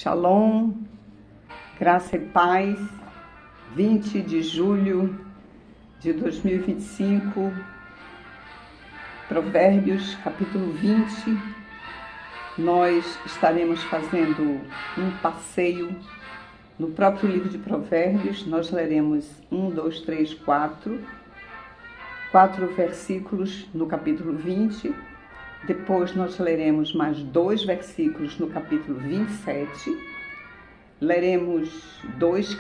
Shalom, graça e paz, 20 de julho de 2025, Provérbios, capítulo 20. Nós estaremos fazendo um passeio no próprio livro de Provérbios. Nós leremos 1, 2, 3, 4 versículos no capítulo 20. Depois nós leremos mais 2 versículos no capítulo 27. Leremos 2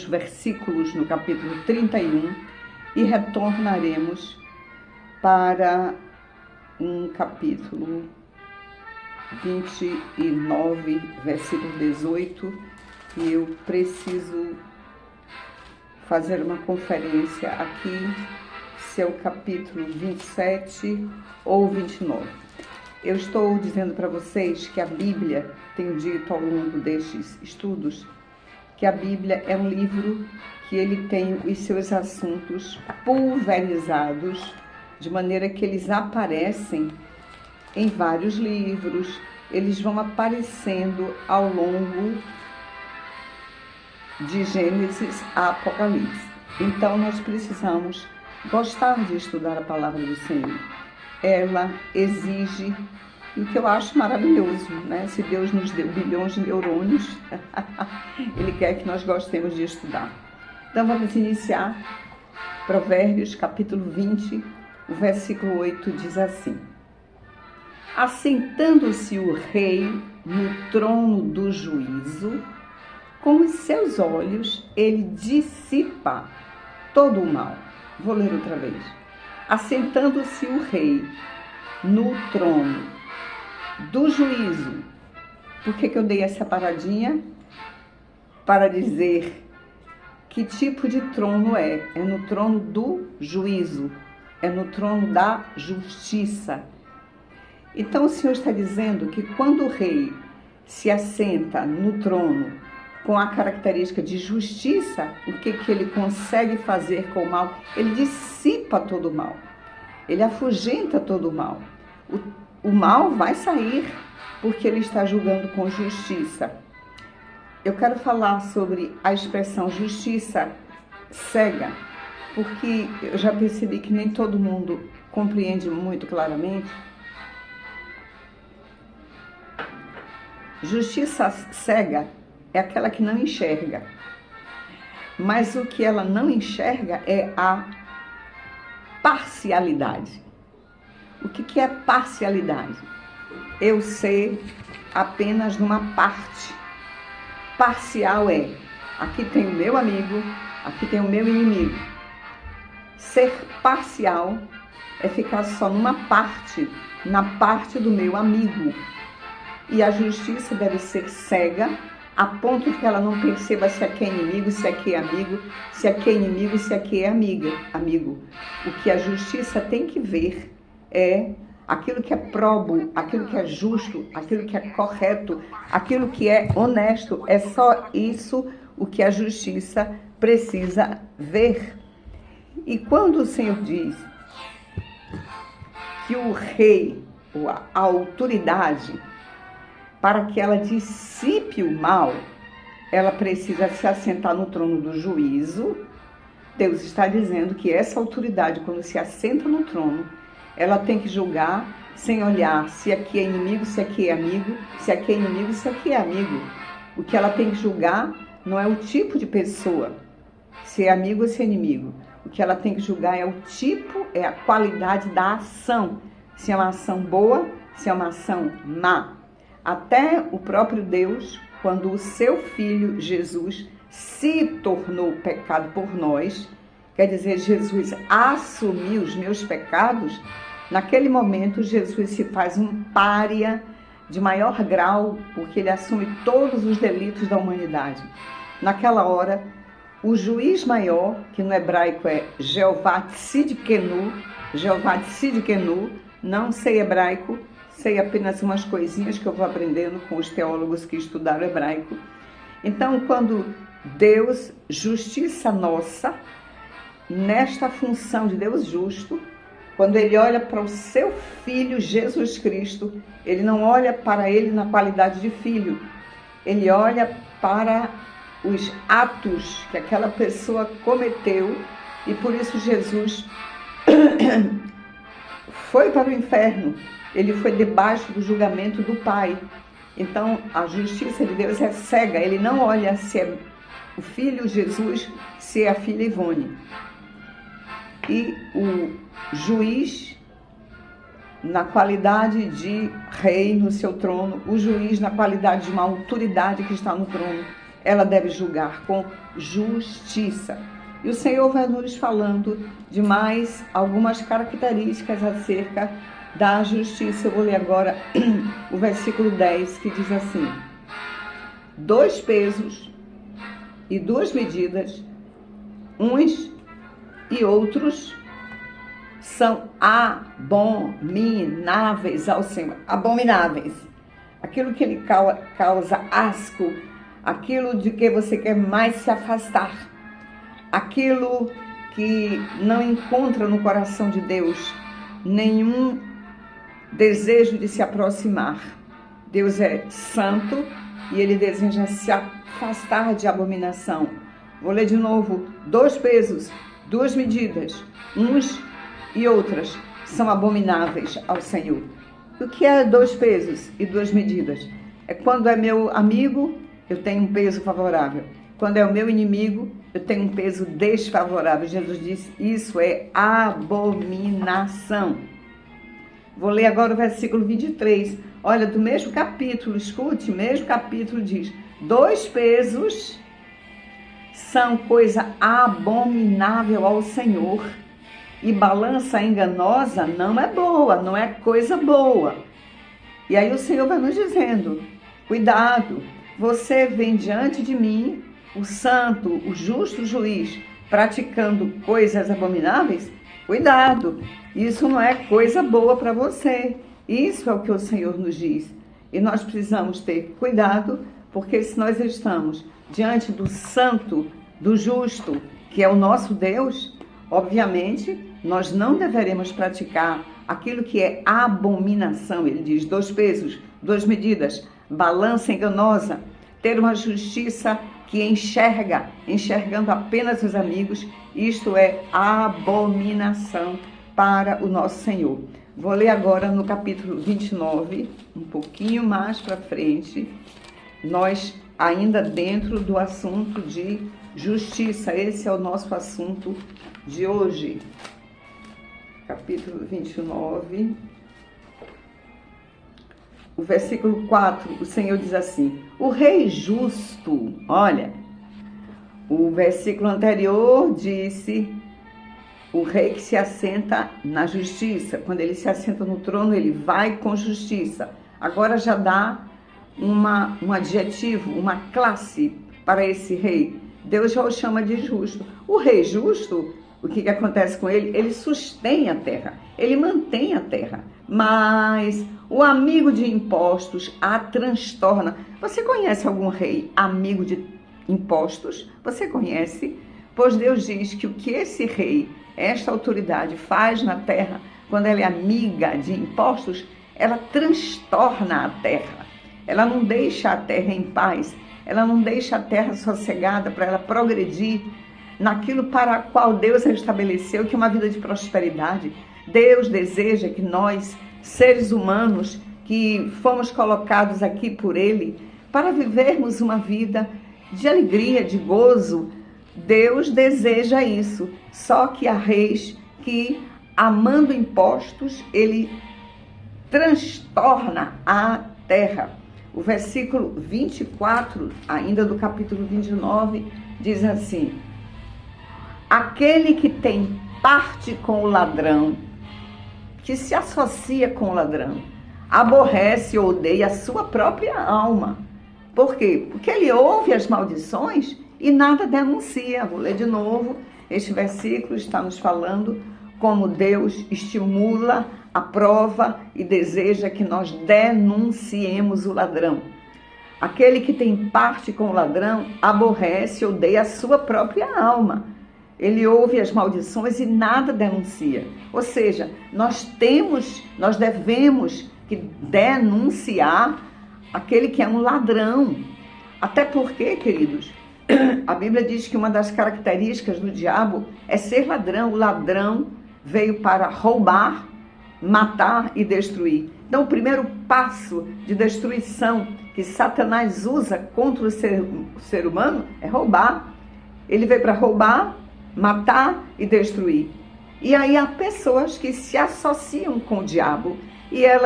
versículos no capítulo 31 e retornaremos para um capítulo 29, versículo 18, e eu preciso fazer uma conferência aqui, se é o capítulo 27 ou 29. Eu estou dizendo para vocês que a Bíblia, tenho dito ao longo destes estudos, que a Bíblia é um livro que ele tem os seus assuntos pulverizados, de maneira que eles aparecem em vários livros, eles vão aparecendo ao longo de Gênesis a Apocalipse. Então nós precisamos gostar de estudar a palavra do Senhor. Ela exige, e o que eu acho maravilhoso, né? Se Deus nos deu bilhões de neurônios, Ele quer que nós gostemos de estudar. Então vamos iniciar. Provérbios, capítulo 20, o versículo 8 diz assim: Assentando-se o rei no trono do juízo, com os seus olhos ele dissipa todo o mal. Vou ler outra vez. Assentando-se o rei no trono do juízo. Por que eu dei essa paradinha? Para dizer que tipo de trono é. É no trono do juízo. É no trono da justiça. Então o Senhor está dizendo que quando o rei se assenta no trono com a característica de justiça, o que ele consegue fazer com o mal? Ele dissipa todo o mal. Ele afugenta todo o mal. O mal vai sair porque ele está julgando com justiça. Eu quero falar sobre a expressão justiça cega, porque eu já percebi que nem todo mundo compreende muito claramente. Justiça cega é aquela que não enxerga. Mas o que ela não enxerga é a parcialidade. O que é parcialidade? Eu ser apenas numa parte. Parcial é, aqui tem o meu amigo, aqui tem o meu inimigo. Ser parcial é ficar só numa parte, na parte do meu amigo. E a justiça deve ser cega, a ponto que ela não perceba se aqui é inimigo, se aqui é amigo, se aqui é inimigo, se aqui é amigo. O que a justiça tem que ver é aquilo que é probo, aquilo que é justo, aquilo que é correto, aquilo que é honesto. É só isso o que a justiça precisa ver. E quando o Senhor diz que o rei, ou a autoridade, para que ela dissipe o mal, ela precisa se assentar no trono do juízo. Deus está dizendo que essa autoridade, quando se assenta no trono, ela tem que julgar sem olhar se aqui é inimigo, se aqui é amigo, se aqui é inimigo, se aqui é amigo. O que ela tem que julgar não é o tipo de pessoa, se é amigo ou se é inimigo. O que ela tem que julgar é o tipo, é a qualidade da ação. Se é uma ação boa, se é uma ação má. Até o próprio Deus, quando o seu Filho Jesus se tornou pecado por nós, quer dizer, Jesus assumiu os meus pecados, naquele momento Jesus se faz um pária de maior grau, porque ele assume todos os delitos da humanidade. Naquela hora, o juiz maior, que no hebraico é Jeová Tzidkenu, não sei hebraico, sei apenas umas coisinhas que eu vou aprendendo com os teólogos que estudaram hebraico. Então, quando Deus, justiça nossa, nesta função de Deus justo, Quando ele olha para o seu filho Jesus Cristo, ele não olha para ele na qualidade de filho, ele olha para os atos que aquela pessoa cometeu, e por isso Jesus foi para o inferno, ele foi debaixo do julgamento do Pai. Então a justiça de Deus é cega, ele não olha se é o filho Jesus, se é a filha Ivone. E o juiz, na qualidade de rei no seu trono, o juiz na qualidade de uma autoridade que está no trono, ela deve julgar com justiça. E o Senhor vai nos falando de mais algumas características acerca da justiça. Eu vou ler agora o versículo 10, que diz assim: 2 pesos e 2 medidas, uns e outros, são abomináveis ao Senhor. Abomináveis. Aquilo que lhe causa asco, aquilo de que você quer mais se afastar, aquilo que não encontra no coração de Deus nenhum desejo de se aproximar. Deus é santo e ele deseja se afastar de abominação. Vou ler de novo: 2 pesos, 2 medidas, uns e outras são abomináveis ao Senhor. O que é 2 pesos e 2 medidas? É quando é meu amigo, eu tenho um peso favorável. Quando é o meu inimigo, eu tenho um peso desfavorável. Jesus disse: isso é abominação. Vou ler agora o versículo 23. Olha, do mesmo capítulo, escute, mesmo capítulo diz: 2 pesos são coisa abominável ao Senhor, e balança enganosa não é boa, não é coisa boa. E aí o Senhor vai nos dizendo: cuidado, você vem diante de mim, o santo, o justo juiz, praticando coisas abomináveis? Cuidado, isso não é coisa boa para você. Isso é o que o Senhor nos diz. E nós precisamos ter cuidado, porque se nós estamos diante do santo, do justo, que é o nosso Deus, obviamente nós não deveremos praticar aquilo que é abominação. Ele diz: 2 pesos, 2 medidas, balança enganosa, ter uma justiça que enxergando apenas os amigos, isto é abominação para o nosso Senhor. Vou ler agora no capítulo 29, um pouquinho mais para frente, nós ainda dentro do assunto de justiça. Esse é o nosso assunto de hoje. Capítulo 29, o versículo 4, o Senhor diz assim: o rei justo, olha, o versículo anterior disse o rei que se assenta na justiça. Quando ele se assenta no trono, ele vai com justiça. Agora já dá um adjetivo, uma classe para esse rei. Deus já o chama de justo. O rei justo, o que acontece com ele? Ele sustém a terra, ele mantém a terra. Mas o amigo de impostos a transtorna. Você conhece algum rei amigo de impostos? Você conhece? Pois Deus diz que o que esse rei, esta autoridade faz na terra, quando ela é amiga de impostos, ela transtorna a terra. Ela não deixa a terra em paz, ela não deixa a terra sossegada para ela progredir naquilo para o qual Deus a estabeleceu, que é uma vida de prosperidade. Deus deseja que nós, seres humanos, que fomos colocados aqui por Ele, para vivermos uma vida de alegria, de gozo. Deus deseja isso. Só que há reis que, amando impostos, ele transtorna a terra. O versículo 24, ainda do capítulo 29, diz assim: aquele que tem parte com o ladrão, que se associa com o ladrão, aborrece ou odeia a sua própria alma. Por quê? Porque ele ouve as maldições e nada denuncia. Vou ler de novo. Este versículo está nos falando como Deus estimula, aprova e deseja que nós denunciemos o ladrão. Aquele que tem parte com o ladrão aborrece, odeia a sua própria alma. Ele ouve as maldições e nada denuncia. Ou seja, nós devemos que denunciar aquele que é um ladrão. Até porque, queridos, a Bíblia diz que uma das características do diabo é ser ladrão. O ladrão veio para roubar, matar e destruir. Então, o primeiro passo de destruição que Satanás usa contra o ser humano é roubar. Ele veio para roubar, matar e destruir. E aí há pessoas que se associam com o diabo e é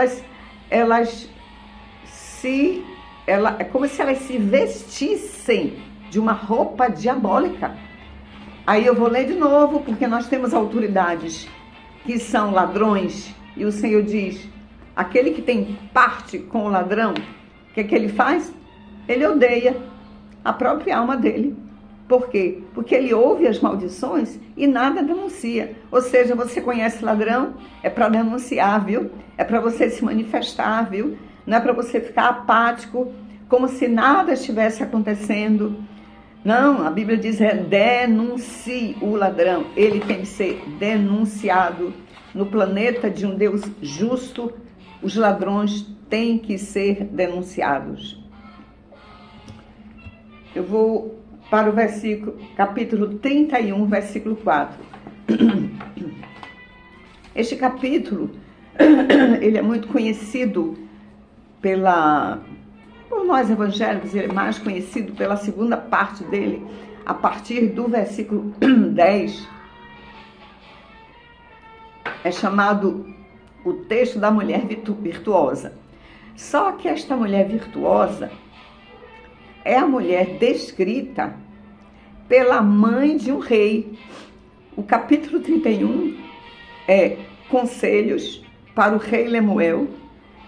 como se elas se vestissem de uma roupa diabólica. Aí eu vou ler de novo, porque nós temos autoridades que são ladrões, e o Senhor diz, aquele que tem parte com o ladrão, o que é que ele faz? Ele odeia a própria alma dele. Por quê? Porque ele ouve as maldições e nada denuncia. Ou seja, você conhece ladrão, é para denunciar, viu? É para você se manifestar, viu? Não é para você ficar apático, como se nada estivesse acontecendo. Não, a Bíblia diz, denuncie o ladrão. Ele tem que ser denunciado. No planeta de um Deus justo, os ladrões têm que ser denunciados. Eu vou para o capítulo 31, versículo 4. Este capítulo, ele é muito conhecido por nós evangélicos, ele é mais conhecido pela segunda parte dele, a partir do versículo 10. É chamado o texto da mulher virtuosa. Só que esta mulher virtuosa é a mulher descrita pela mãe de um rei. O capítulo 31 é conselhos para o rei Lemuel,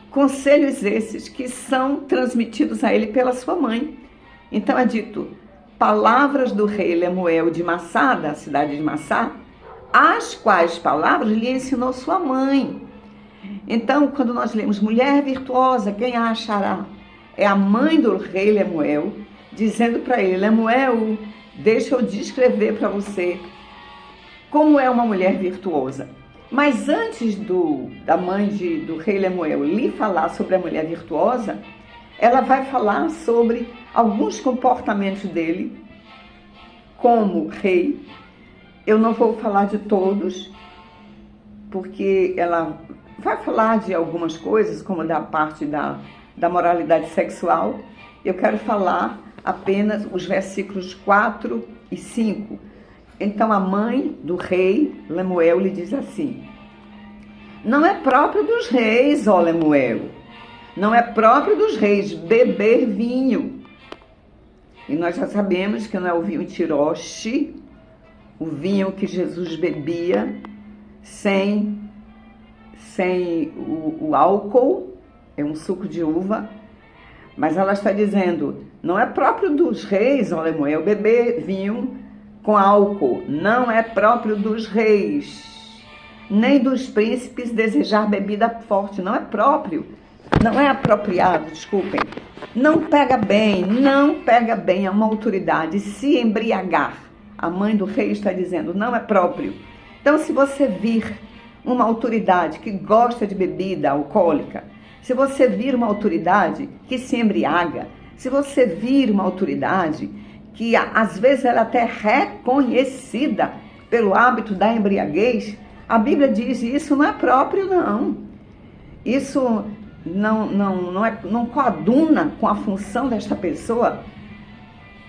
conselhos esses que são transmitidos a ele pela sua mãe. Então é dito, palavras do rei Lemuel de Massá, da cidade de Massá, as quais palavras lhe ensinou sua mãe. Então, quando nós lemos mulher virtuosa, quem a achará? É a mãe do rei Lemuel, dizendo para ele, Lemuel, deixa eu descrever para você como é uma mulher virtuosa. Mas antes da mãe do rei Lemuel lhe falar sobre a mulher virtuosa, ela vai falar sobre alguns comportamentos dele como rei. Eu não vou falar de todos, porque ela vai falar de algumas coisas, como da parte da moralidade sexual. Eu quero falar apenas os versículos 4 e 5. Então a mãe do rei Lemuel lhe diz assim, não é próprio dos reis, ó Lemuel, não é próprio dos reis beber vinho. E nós já sabemos que não é o vinho tiroche, o vinho que Jesus bebia sem o álcool, é um suco de uva. Mas ela está dizendo, não é próprio dos reis, ó Lemuel, beber vinho com álcool. Não é próprio dos reis, nem dos príncipes desejar bebida forte. Não é próprio, não é apropriado, desculpem. Não pega bem a uma autoridade se embriagar. A mãe do rei está dizendo, não é próprio. Então, se você vir uma autoridade que gosta de bebida alcoólica, se você vir uma autoridade que se embriaga, se você vir uma autoridade que às vezes ela é até reconhecida pelo hábito da embriaguez, a Bíblia diz, isso não é próprio, não. Isso não coaduna com a função desta pessoa.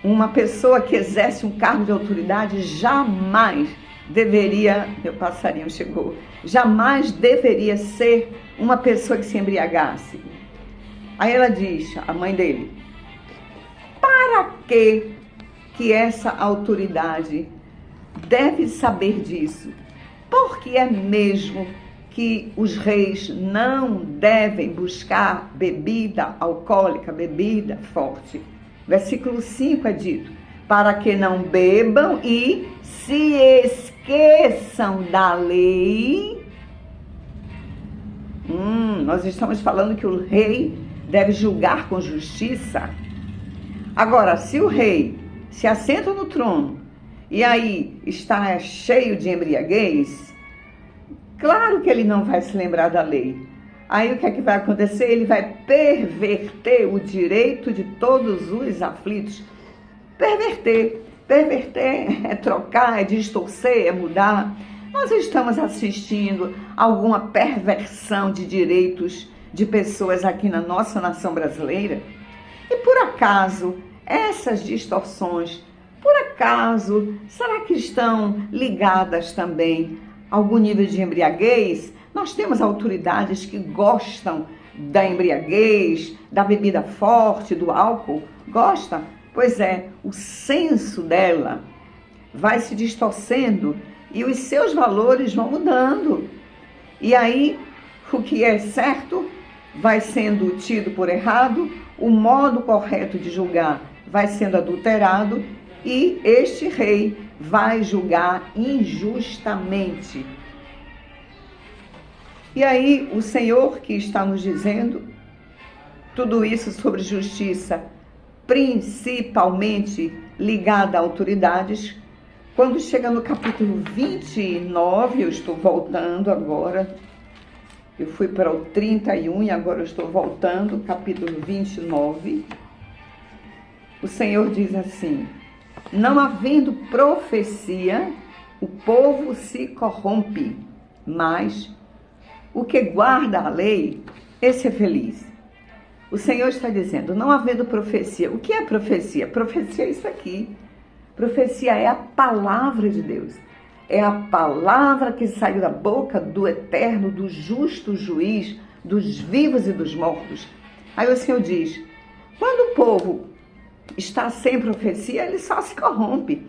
Uma pessoa que exerce um cargo de autoridade jamais deveria, meu passarinho chegou, jamais deveria ser uma pessoa que se embriagasse. Aí ela diz, a mãe dele, para que essa autoridade deve saber disso? Porque é mesmo que os reis não devem buscar bebida alcoólica, bebida forte. Versículo 5 é dito, para que não bebam e se esqueçam da lei. Nós estamos falando que o rei deve julgar com justiça. Agora, se o rei se assenta no trono e aí está cheio de embriaguez, claro que ele não vai se lembrar da lei. Aí o que é que vai acontecer? Ele vai perverter o direito de todos os aflitos. Perverter é trocar, é distorcer, é mudar. Nós estamos assistindo alguma perversão de direitos de pessoas aqui na nossa nação brasileira? E por acaso, essas distorções, por acaso, será que estão ligadas também a algum nível de embriaguez? Nós temos autoridades que gostam da embriaguez, da bebida forte, do álcool. Gosta? Pois é, o senso dela vai se distorcendo e os seus valores vão mudando. E aí, o que é certo vai sendo tido por errado, o modo correto de julgar vai sendo adulterado e este rei vai julgar injustamente. E aí, o Senhor que está nos dizendo tudo isso sobre justiça, principalmente ligada a autoridades, quando chega no capítulo 29, eu estou voltando agora, eu fui para o 31 e agora eu estou voltando, capítulo 29, o Senhor diz assim: não havendo profecia, o povo se corrompe, mas o que guarda a lei, esse é feliz. O Senhor está dizendo, não havendo profecia. O que é profecia? Profecia é isso aqui. Profecia é a palavra de Deus. É a palavra que saiu da boca do eterno, do justo juiz, dos vivos e dos mortos. Aí o Senhor diz, quando o povo está sem profecia, ele só se corrompe.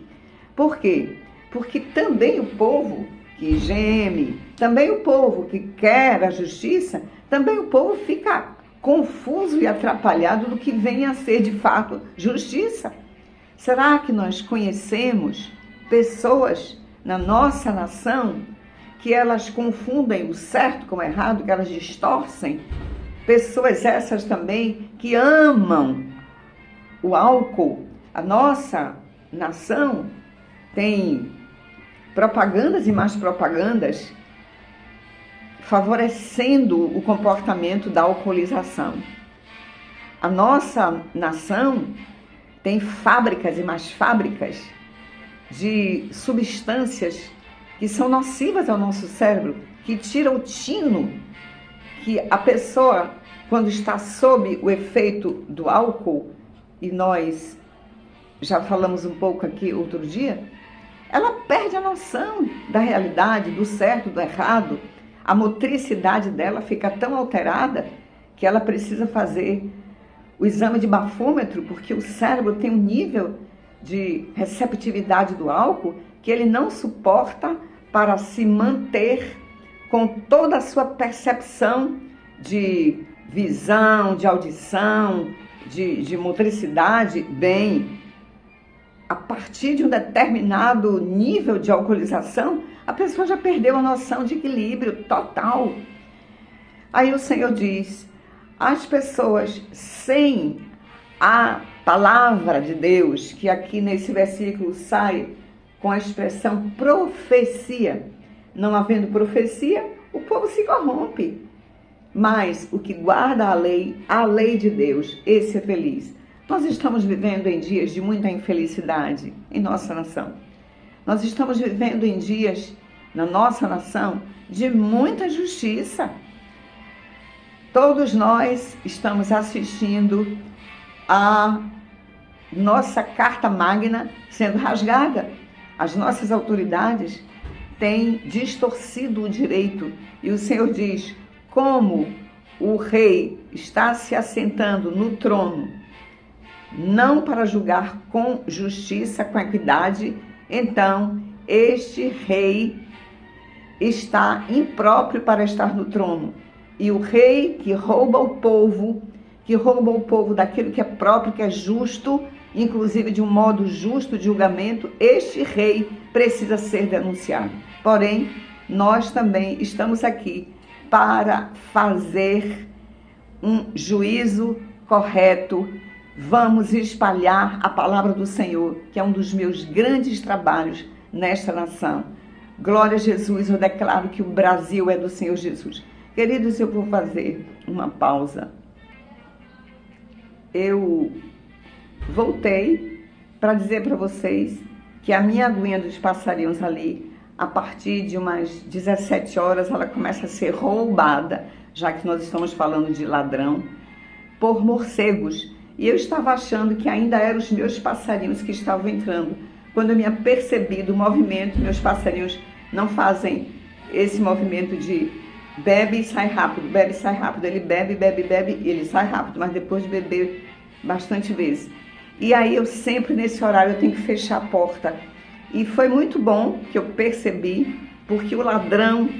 Por quê? Porque também o povo que geme, também o povo que quer a justiça, também o povo fica confuso e atrapalhado do que vem a ser de fato justiça. Será que nós conhecemos pessoas na nossa nação que elas confundem o certo com o errado, que elas distorcem? Pessoas essas também que amam o álcool. A nossa nação tem propagandas e mais propagandas favorecendo o comportamento da alcoolização. A nossa nação tem fábricas e mais fábricas de substâncias que são nocivas ao nosso cérebro, que tiram o tino que a pessoa, quando está sob o efeito do álcool, e nós já falamos um pouco aqui outro dia, ela perde a noção da realidade, do certo, do errado. A motricidade dela fica tão alterada que ela precisa fazer o exame de bafômetro, porque o cérebro tem um nível de receptividade do álcool que ele não suporta para se manter com toda a sua percepção de visão, de audição, de motricidade bem. A partir de um determinado nível de alcoolização, a pessoa já perdeu a noção de equilíbrio total. Aí o Senhor diz, as pessoas sem a palavra de Deus, que aqui nesse versículo sai com a expressão profecia, não havendo profecia, o povo se corrompe. Mas o que guarda a lei de Deus, esse é feliz. Nós estamos vivendo em dias de muita infelicidade em nossa nação. Nós estamos vivendo em dias, na nossa nação, de muita justiça. Todos nós estamos assistindo a nossa Carta Magna sendo rasgada. As nossas autoridades têm distorcido o direito. E o Senhor diz, como o rei está se assentando no trono, não para julgar com justiça, com equidade, então este rei está impróprio para estar no trono. E o rei que rouba o povo daquilo que é próprio, que é justo, inclusive de um modo justo de julgamento, este rei precisa ser denunciado. Porém, nós também estamos aqui para fazer um juízo correto Vamos espalhar a palavra do Senhor, que é um dos meus grandes trabalhos nesta nação. Glória a Jesus, eu declaro que o Brasil é do Senhor Jesus. Queridos, eu vou fazer uma pausa. Eu voltei para dizer para vocês que a minha aguinha dos passarinhos ali, a partir de umas 17 horas, ela começa a ser roubada, já que nós estamos falando de ladrão, por morcegos. E eu estava achando que ainda eram os meus passarinhos que estavam entrando. Quando eu me apercebi do movimento, meus passarinhos não fazem esse movimento de bebe e sai rápido, bebe e sai rápido. Ele bebe, bebe, bebe e ele sai rápido, mas depois de beber bastante vezes. E aí eu sempre nesse horário eu tenho que fechar a porta. E foi muito bom que eu percebi, porque o ladrão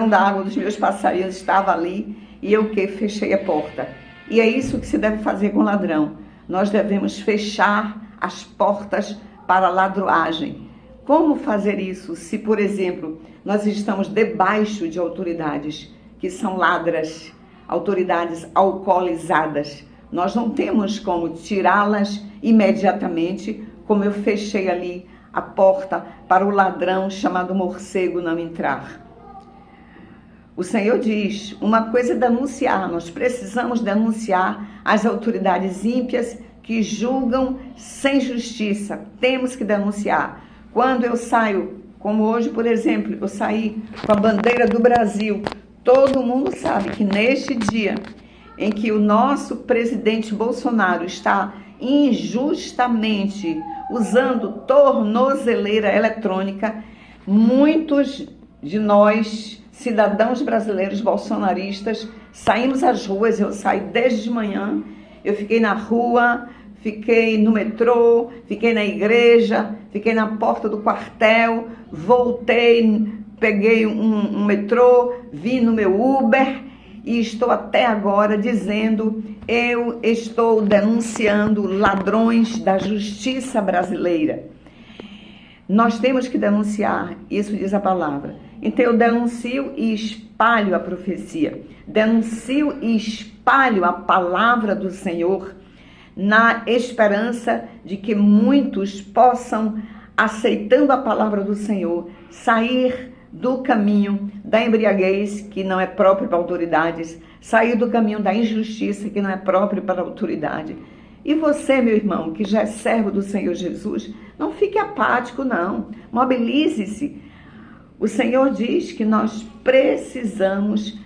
da água dos meus passarinhos estava ali e eu que fechei a porta. E é isso que se deve fazer com o ladrão. Nós devemos fechar as portas para a ladroagem. Como fazer isso se, por exemplo, nós estamos debaixo de autoridades que são ladras, autoridades alcoolizadas? Nós não temos como tirá-las imediatamente, como eu fechei ali a porta para o ladrão chamado morcego não entrar. O Senhor diz, uma coisa é denunciar, nós precisamos denunciar as autoridades ímpias que julgam sem justiça. Temos que denunciar. Quando eu saio, como hoje, por exemplo, eu saí com a bandeira do Brasil, todo mundo sabe que neste dia em que o nosso presidente Bolsonaro está injustamente usando tornozeleira eletrônica, muitos de nós, cidadãos brasileiros bolsonaristas, saímos às ruas. Eu saí desde de manhã, eu fiquei na rua, fiquei no metrô, fiquei na igreja, fiquei na porta do quartel, voltei, peguei um metrô, vim no meu Uber e estou até agora dizendo, eu estou denunciando ladrões da justiça brasileira. Nós temos que denunciar, isso diz a palavra. Então eu denuncio e espalho a profecia, denuncio e espalho a palavra do Senhor, na esperança de que muitos possam, aceitando a palavra do Senhor, sair do caminho da embriaguez, que não é próprio para autoridades, sair do caminho da injustiça, que não é próprio para a autoridade. E você, meu irmão, que já é servo do Senhor Jesus, não fique apático, não. Mobilize-se. O Senhor diz que nós precisamos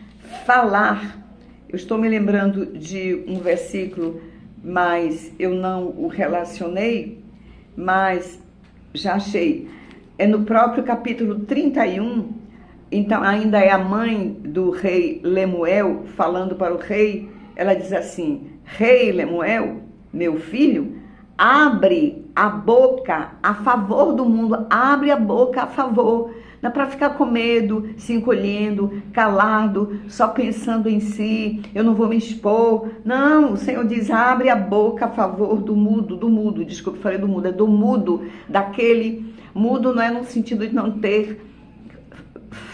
falar. Eu estou me lembrando de um versículo, mas eu não o relacionei, mas já achei. É no próprio capítulo 31, então ainda é a mãe do rei Lemuel falando para o rei. Ela diz assim, rei Lemuel, meu filho, abre a boca a favor do mundo, abre a boca a favor. Não é para ficar com medo, se encolhendo, calado, só pensando em si, eu não vou me expor. Não, o Senhor diz, abre a boca a favor do mudo, desculpe, falei do mudo, é do mudo, daquele, mudo não é no sentido de não ter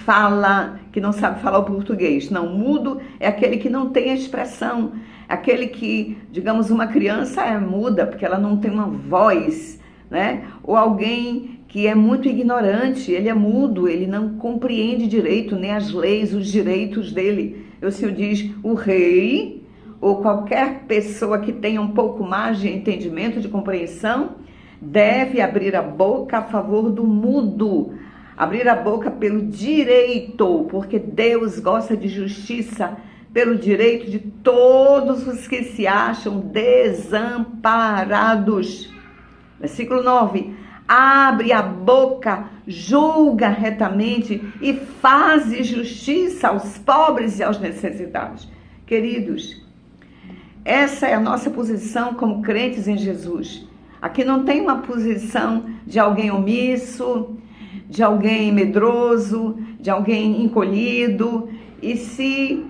fala, que não sabe falar o português. Não, mudo é aquele que não tem a expressão, aquele que, digamos, uma criança é muda porque ela não tem uma voz, né? Ou alguém que é muito ignorante, ele é mudo, ele não compreende direito nem as leis, os direitos dele. O Senhor diz, o rei, ou qualquer pessoa que tenha um pouco mais de entendimento, de compreensão, deve abrir a boca a favor do mudo, abrir a boca pelo direito, porque Deus gosta de justiça, pelo direito de todos os que se acham desamparados. Versículo 9. Abre a boca, julga retamente e faz justiça aos pobres e aos necessitados. Queridos, essa é a nossa posição como crentes em Jesus. Aqui não tem uma posição de alguém omisso, de alguém medroso, de alguém encolhido. E se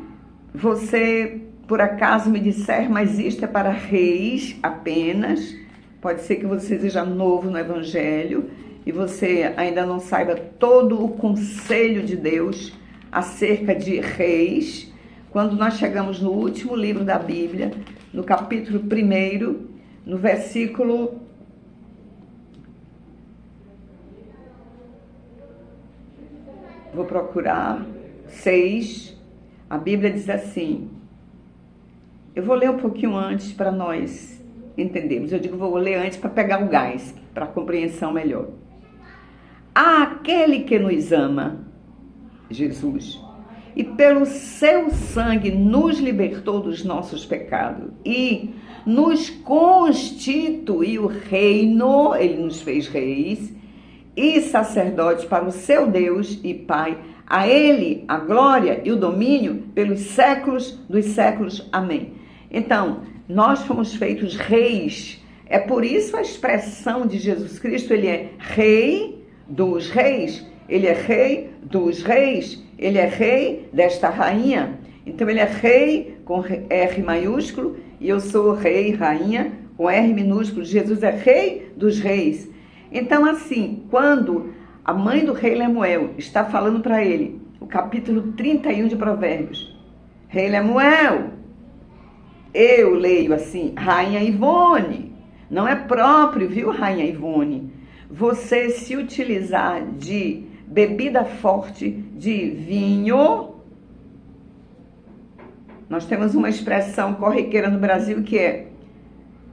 você, por acaso, me disser, mas isto é para reis apenas, pode ser que você seja novo no Evangelho e você ainda não saiba todo o conselho de Deus acerca de reis. Quando nós chegamos no último livro da Bíblia, no capítulo 1, no versículo 6, a Bíblia diz assim, eu vou ler um pouquinho antes para nós entendermos, eu digo vou ler antes para pegar o gás, para a compreensão melhor. Aquele que nos ama, Jesus, e pelo seu sangue nos libertou dos nossos pecados e nos constituiu reino, ele nos fez reis e sacerdotes para o seu Deus e Pai. A ele a glória e o domínio pelos séculos dos séculos. Amém. Então, nós fomos feitos reis. É por isso a expressão de Jesus Cristo, ele é rei dos reis. Ele é rei dos reis. Ele é rei desta rainha. Então, ele é rei com R maiúsculo e eu sou rei, rainha com R minúsculo. Jesus é rei dos reis. Então, assim, quando a mãe do rei Lemuel está falando para ele, o capítulo 31 de Provérbios, Rei Lemuel, eu leio assim, Rainha Ivone, não é próprio, viu, Rainha Ivone, você se utilizar de bebida forte, de vinho. Nós temos uma expressão corriqueira no Brasil que é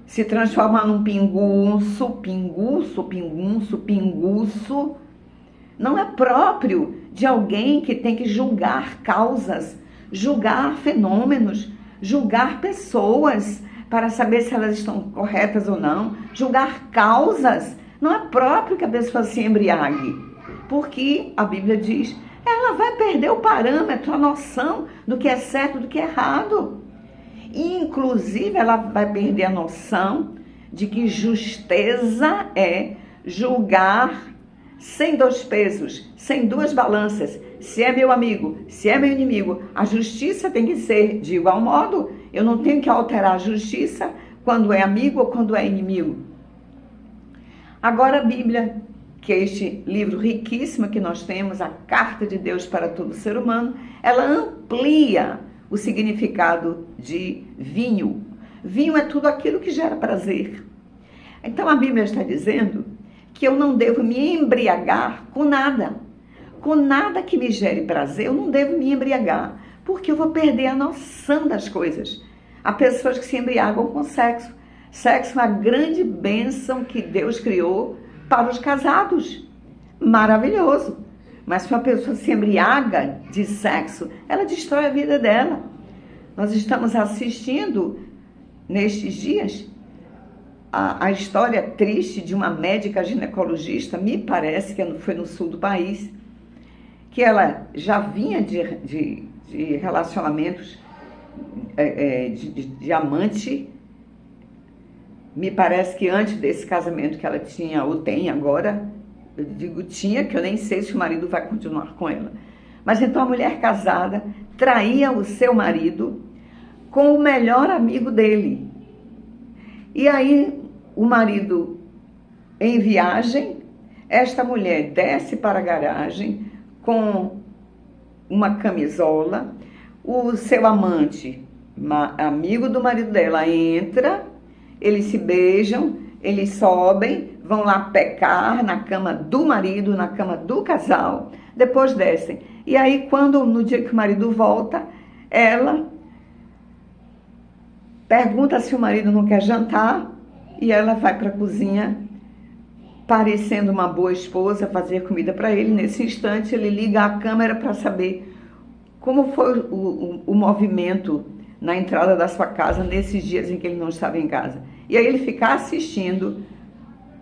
se transformar num pinguço, não é próprio de alguém que tem que julgar causas, julgar fenômenos, julgar pessoas para saber se elas estão corretas ou não, julgar causas. Não é próprio que a pessoa se embriague, porque a Bíblia diz, ela vai perder o parâmetro, a noção do que é certo, do que é errado. Inclusive, ela vai perder a noção de que justeza é julgar sem dois pesos, sem duas balanças. Se é meu amigo, se é meu inimigo, a justiça tem que ser de igual modo. Eu não tenho que alterar a justiça quando é amigo ou quando é inimigo. Agora a Bíblia, que é este livro riquíssimo que nós temos, a carta de Deus para todo ser humano, ela amplia o significado de vinho. Vinho é tudo aquilo que gera prazer. Então a Bíblia está dizendo que eu não devo me embriagar com nada que me gere prazer, eu não devo me embriagar, porque eu vou perder a noção das coisas. Há pessoas que se embriagam com sexo. Sexo é uma grande bênção que Deus criou para os casados. Maravilhoso. Mas se uma pessoa se embriaga de sexo, ela destrói a vida dela. Nós estamos assistindo, nestes dias, a história triste de uma médica ginecologista, me parece que foi no sul do país, que ela já vinha de relacionamentos de amante. Me parece que antes desse casamento que ela tinha, ou tem agora, eu digo tinha, que eu nem sei se o marido vai continuar com ela. Mas então a mulher casada traía o seu marido com o melhor amigo dele. E aí o marido em viagem, esta mulher desce para a garagem com uma camisola, o seu amante, amigo do marido dela, entra, eles se beijam, eles sobem, vão lá pecar na cama do marido, na cama do casal, depois descem. E aí, no dia que o marido volta, ela pergunta se o marido não quer jantar, e ela vai para a cozinha, parecendo uma boa esposa, fazer comida para ele. Nesse instante, ele liga a câmera para saber como foi o movimento na entrada da sua casa nesses dias em que ele não estava em casa. E aí ele fica assistindo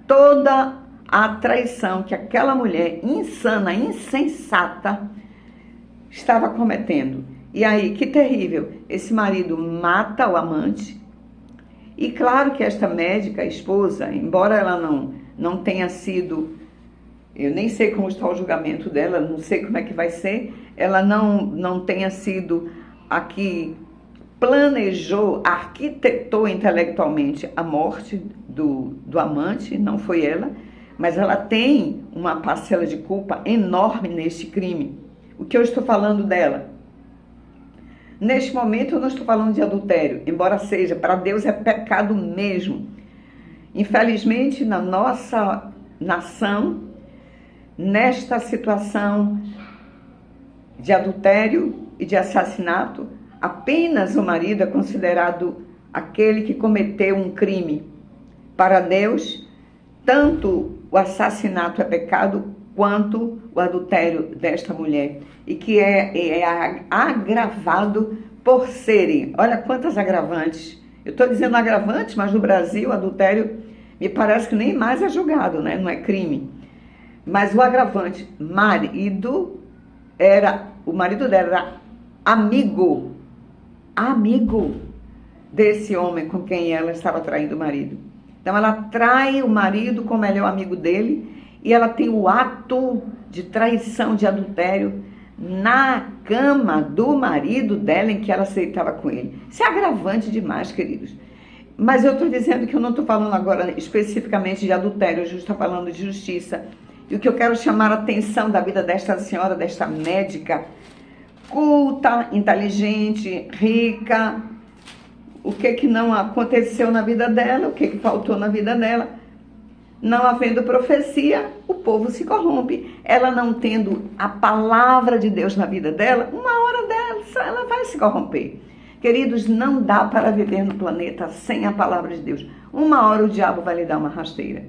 toda a traição que aquela mulher insana, insensata, estava cometendo. E aí, que terrível, esse marido mata o amante. E claro que esta médica, a esposa, embora ela não tenha sido, eu nem sei como está o julgamento dela, não sei como é que vai ser, ela não tenha sido a que planejou, arquitetou intelectualmente a morte do amante, não foi ela, mas ela tem uma parcela de culpa enorme neste crime. O que eu estou falando dela? Neste momento eu não estou falando de adultério, embora seja, para Deus é pecado mesmo. Infelizmente, na nossa nação, nesta situação de adultério e de assassinato, apenas o marido é considerado aquele que cometeu um crime. Para Deus, tanto o assassinato é pecado, quanto o adultério desta mulher. E que é agravado por serem, olha quantas agravantes. Eu estou dizendo agravantes, mas no Brasil, o adultério me parece que nem mais é julgado, né? Não é crime. Mas o agravante, o marido dela era amigo desse homem com quem ela estava traindo o marido. Então ela trai o marido como ele é o amigo dele, e ela tem o ato de traição, de adultério, na cama do marido dela em que ela aceitava com ele. Isso é agravante demais, queridos. Mas eu estou dizendo que eu não estou falando agora especificamente de adultério, eu estou falando de justiça. E o que eu quero chamar a atenção da vida desta senhora, desta médica, culta, inteligente, rica, o que não aconteceu na vida dela, o que faltou na vida dela. Não havendo profecia, o povo se corrompe. Ela não tendo a palavra de Deus na vida dela, uma hora dessa ela vai se corromper. Queridos, não dá para viver no planeta sem a palavra de Deus. Uma hora o diabo vai lhe dar uma rasteira.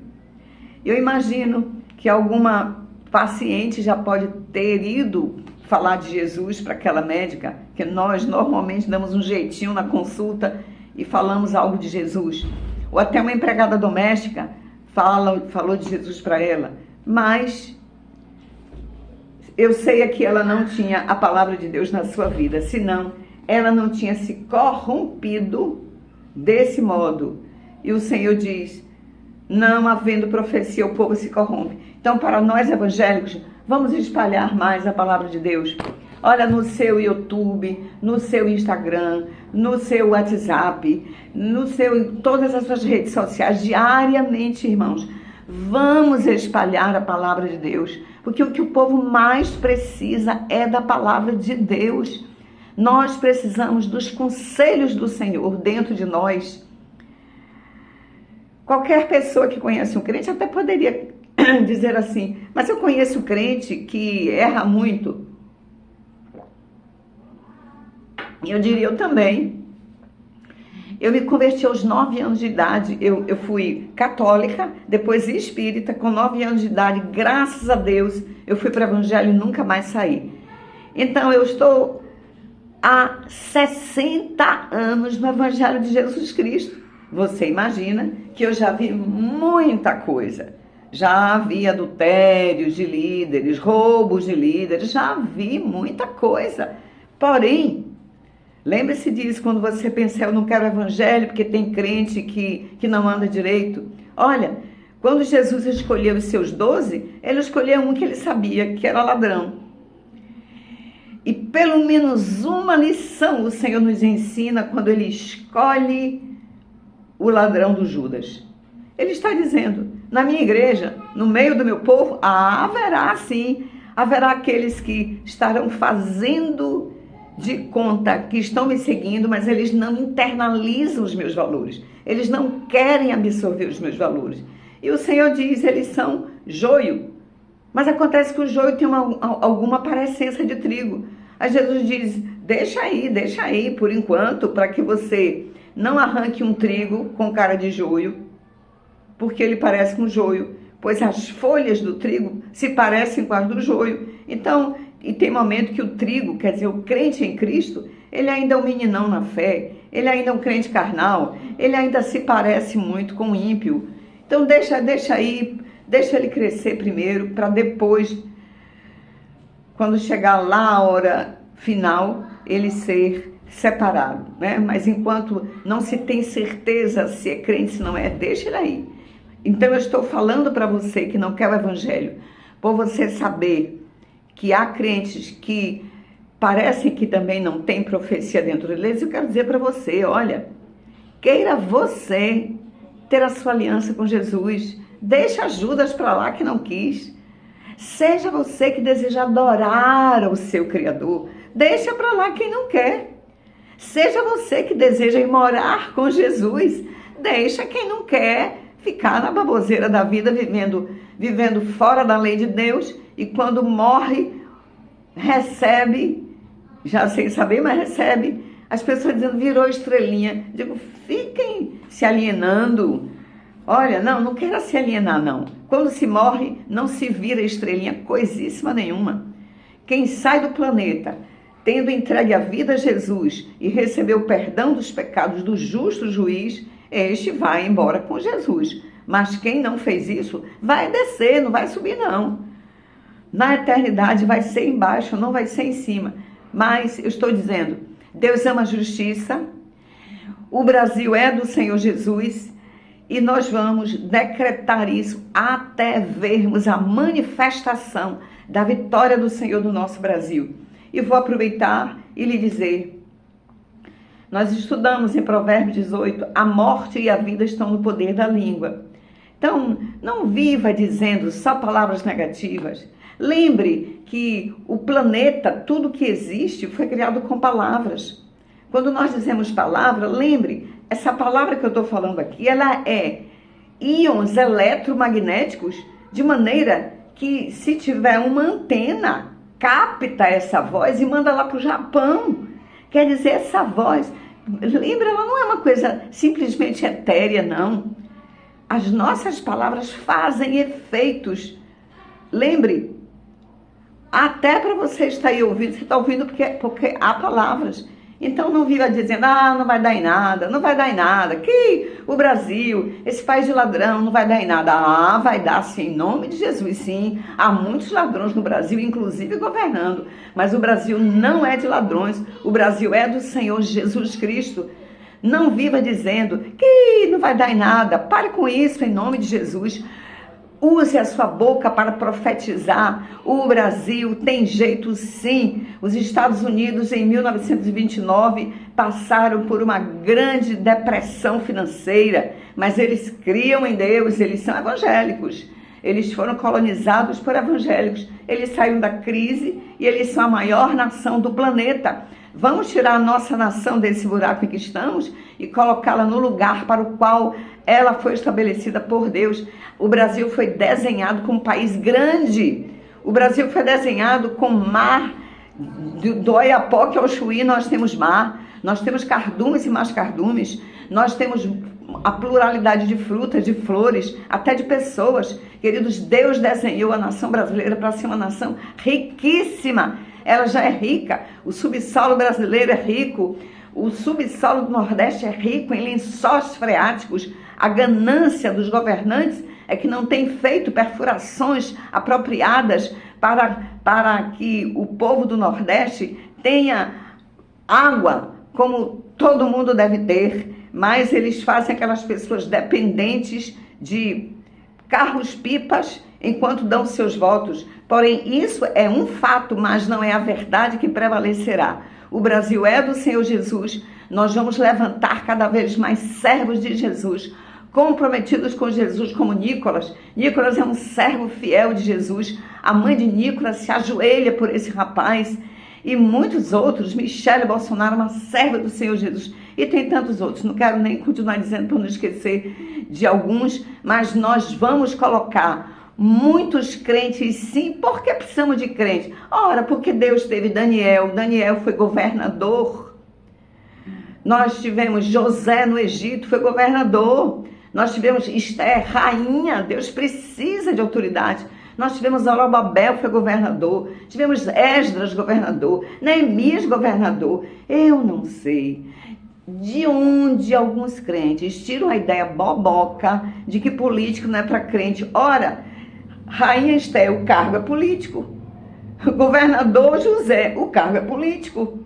Eu imagino que alguma paciente já pode ter ido falar de Jesus para aquela médica, que nós normalmente damos um jeitinho na consulta e falamos algo de Jesus. Ou até uma empregada doméstica falou de Jesus para ela, mas eu sei que ela não tinha a palavra de Deus na sua vida, senão ela não tinha se corrompido desse modo. E o Senhor diz, não havendo profecia, o povo se corrompe. Então, para nós evangélicos, vamos espalhar mais a palavra de Deus. Olha, no seu YouTube, no seu Instagram, no seu WhatsApp, em todas as suas redes sociais, diariamente, irmãos. Vamos espalhar a palavra de Deus, porque o que o povo mais precisa é da palavra de Deus. Nós precisamos dos conselhos do Senhor dentro de nós. Qualquer pessoa que conhece um crente até poderia dizer assim, mas eu conheço crente que erra muito. E eu diria, eu também. Eu me converti aos 9 anos de idade, eu fui católica, depois espírita, com 9 anos de idade, graças a Deus, eu fui para o evangelho e nunca mais saí. Então eu estou há 60 anos no evangelho de Jesus Cristo. Você imagina que eu já vi muita coisa. Já vi adultérios de líderes, roubos de líderes, já vi muita coisa. Porém, lembre-se disso quando você pensa, eu não quero evangelho porque tem crente que não anda direito. Olha, quando Jesus escolheu os seus 12, ele escolheu um que ele sabia que era ladrão. E pelo menos uma lição o Senhor nos ensina quando ele escolhe o ladrão do Judas. Ele está dizendo, na minha igreja, no meio do meu povo, haverá sim, haverá aqueles que estarão fazendo de conta que estão me seguindo, mas eles não internalizam os meus valores. Eles não querem absorver os meus valores. E o Senhor diz, eles são joio. Mas acontece que o joio tem alguma parecência de trigo. Aí Jesus diz, deixa aí, por enquanto, para que você não arranque um trigo com cara de joio, porque ele parece com joio, pois as folhas do trigo se parecem com as do joio. Então, e tem momento que o trigo, quer dizer, o crente em Cristo, ele ainda é um meninão na fé, ele ainda é um crente carnal, ele ainda se parece muito com o ímpio. Então deixa aí, deixa ele crescer primeiro, para depois, quando chegar lá a hora final, ele ser separado, né? Mas enquanto não se tem certeza se é crente, se não é, deixa ele aí. Então eu estou falando para você que não quer o evangelho, por você saber que há crentes que parecem que também não tem profecia dentro deles. Eu quero dizer para você, olha, queira você ter a sua aliança com Jesus, deixa Judas para lá que não quis. Seja você que deseja adorar o seu Criador, deixa para lá quem não quer. Seja você que deseja ir morar com Jesus. Deixa quem não quer ficar na baboseira da vida, vivendo fora da lei de Deus, e quando morre, recebe, já sem saber, mas recebe, as pessoas dizendo, virou estrelinha. Digo, fiquem se alienando. Olha, não quero se alienar, não. Quando se morre, não se vira estrelinha, coisíssima nenhuma. Quem sai do planeta, tendo entregue a vida a Jesus e recebeu o perdão dos pecados do justo juiz, este vai embora com Jesus. Mas quem não fez isso, vai descer, não vai subir, não. Na eternidade vai ser embaixo, não vai ser em cima. Mas eu estou dizendo, Deus ama a justiça, o Brasil é do Senhor Jesus, e nós vamos decretar isso até vermos a manifestação da vitória do Senhor no nosso Brasil. E vou aproveitar e lhe dizer, nós estudamos em Provérbios 18, a morte e a vida estão no poder da língua. Então, não viva dizendo só palavras negativas. Lembre que o planeta, tudo que existe, foi criado com palavras. Quando nós dizemos palavra, lembre, essa palavra que eu estou falando aqui, ela é íons eletromagnéticos, de maneira que se tiver uma antena, capta essa voz e manda lá para o Japão. Quer dizer, essa voz, lembra, ela não é uma coisa simplesmente etérea, não. As nossas palavras fazem efeitos. Lembre, até para você estar aí ouvindo, você está ouvindo porque há palavras. Então não viva dizendo, não vai dar em nada, não vai dar em nada, que o Brasil, esse país de ladrão, não vai dar em nada. Vai dar sim, em nome de Jesus, sim. Há muitos ladrões no Brasil, inclusive governando, mas o Brasil não é de ladrões, o Brasil é do Senhor Jesus Cristo. Não viva dizendo que não vai dar em nada, pare com isso em nome de Jesus. Use a sua boca para profetizar. O Brasil tem jeito sim. Os Estados Unidos em 1929 passaram por uma grande depressão financeira, mas eles criam em Deus, eles são evangélicos. Eles foram colonizados por evangélicos. Eles saíram da crise e eles são a maior nação do planeta. Vamos tirar a nossa nação desse buraco em que estamos e colocá-la no lugar para o qual ela foi estabelecida por Deus. O Brasil foi desenhado como um país grande. O Brasil foi desenhado com mar, do Oiapoque ao Chuí nós temos mar, nós temos cardumes e mais cardumes, nós temos a pluralidade de frutas, de flores, até de pessoas. Queridos, Deus desenhou a nação brasileira para ser uma nação riquíssima. Ela já é rica, o subsolo brasileiro é rico, o subsolo do Nordeste é rico em lençóis freáticos. A ganância dos governantes é que não tem feito perfurações apropriadas para que o povo do Nordeste tenha água, como todo mundo deve ter, mas eles fazem aquelas pessoas dependentes de carros-pipas enquanto dão seus votos. Porém, isso é um fato, mas não é a verdade que prevalecerá. O Brasil é do Senhor Jesus. Nós vamos levantar cada vez mais servos de Jesus, comprometidos com Jesus, como Nicolas. Nicolas é um servo fiel de Jesus. A mãe de Nicolas se ajoelha por esse rapaz. E muitos outros. Michele Bolsonaro, uma serva do Senhor Jesus. E tem tantos outros. Não quero nem continuar dizendo para não esquecer de alguns. Mas nós vamos colocar muitos crentes, sim. Por que precisamos de crentes? Ora, porque Deus teve Daniel. Daniel foi governador. Nós tivemos José no Egito, foi governador. Nós tivemos Esther, rainha. Deus precisa de autoridade. Nós tivemos Zorobabel, foi governador. Tivemos Esdras, governador. Neemias, governador. Eu não sei de onde alguns crentes tiram a ideia boboca de que político não é para crente. Ora, rainha Esther, o cargo é político. Governador José, o cargo é político.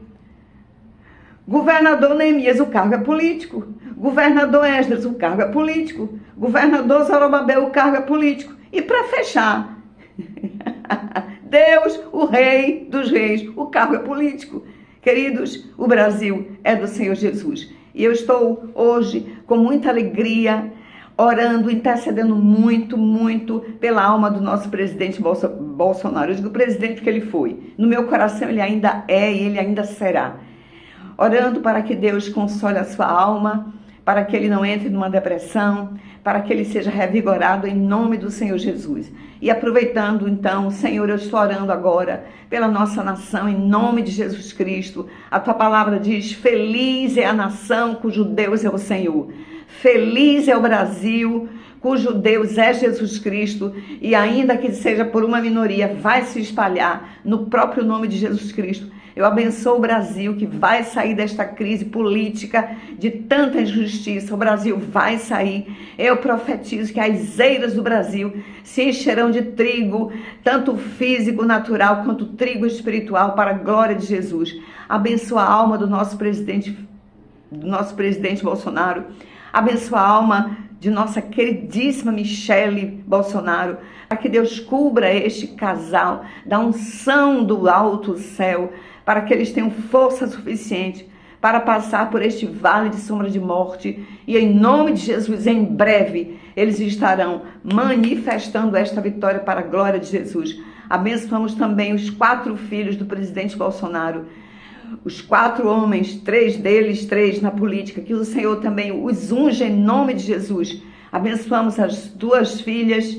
Governador Neemias, o cargo é político. Governador Esdras, o cargo é político. Governador Zorobabel, o cargo é político. E para fechar, Deus, o rei dos reis, o cargo é político. Queridos, o Brasil é do Senhor Jesus. E eu estou hoje com muita alegria, orando, intercedendo muito, muito pela alma do nosso presidente Bolsonaro. Eu digo presidente porque ele foi. No meu coração ele ainda é e ele ainda será. orando para que Deus console a sua alma, para que ele não entre numa depressão, para que ele seja revigorado em nome do Senhor Jesus. E aproveitando então, Senhor, eu estou orando agora pela nossa nação, em nome de Jesus Cristo. A tua palavra diz: feliz é a nação cujo Deus é o Senhor. Feliz é o Brasil, cujo Deus é Jesus Cristo, e ainda que seja por uma minoria, vai se espalhar no próprio nome de Jesus Cristo. Eu abençoo o Brasil, que vai sair desta crise política, de tanta injustiça. O Brasil vai sair. Eu profetizo que as eiras do Brasil se encherão de trigo, tanto físico, natural, quanto trigo espiritual, para a glória de Jesus. Abençoa a alma do nosso presidente Bolsonaro. Abençoa a alma de nossa queridíssima Michele Bolsonaro, para que Deus cubra este casal da unção do alto céu, para que eles tenham força suficiente para passar por este vale de sombra de morte, e em nome de Jesus, em breve, eles estarão manifestando esta vitória para a glória de Jesus. Abençoamos também os 4 filhos do presidente Bolsonaro, os 4 homens, 3 deles, 3 na política, que o Senhor também os unja em nome de Jesus. Abençoamos as 2 filhas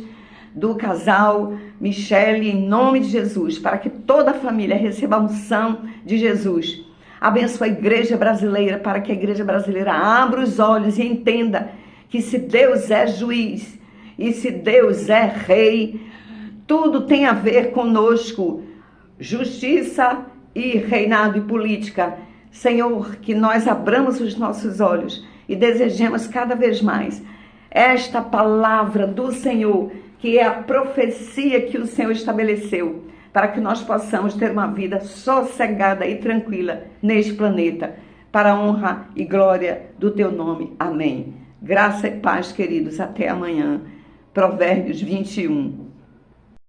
do casal Michele em nome de Jesus, para que toda a família receba a unção de Jesus. Abençoa a igreja brasileira, para que a igreja brasileira abra os olhos e entenda que se Deus é juiz e se Deus é rei, tudo tem a ver conosco. Justiça e reinado e política. Senhor, que nós abramos os nossos olhos e desejemos cada vez mais esta palavra do Senhor, que é a profecia que o Senhor estabeleceu, para que nós possamos ter uma vida sossegada e tranquila neste planeta, para a honra e glória do teu nome. Amém. Graça e paz, queridos. Até amanhã. Provérbios 21.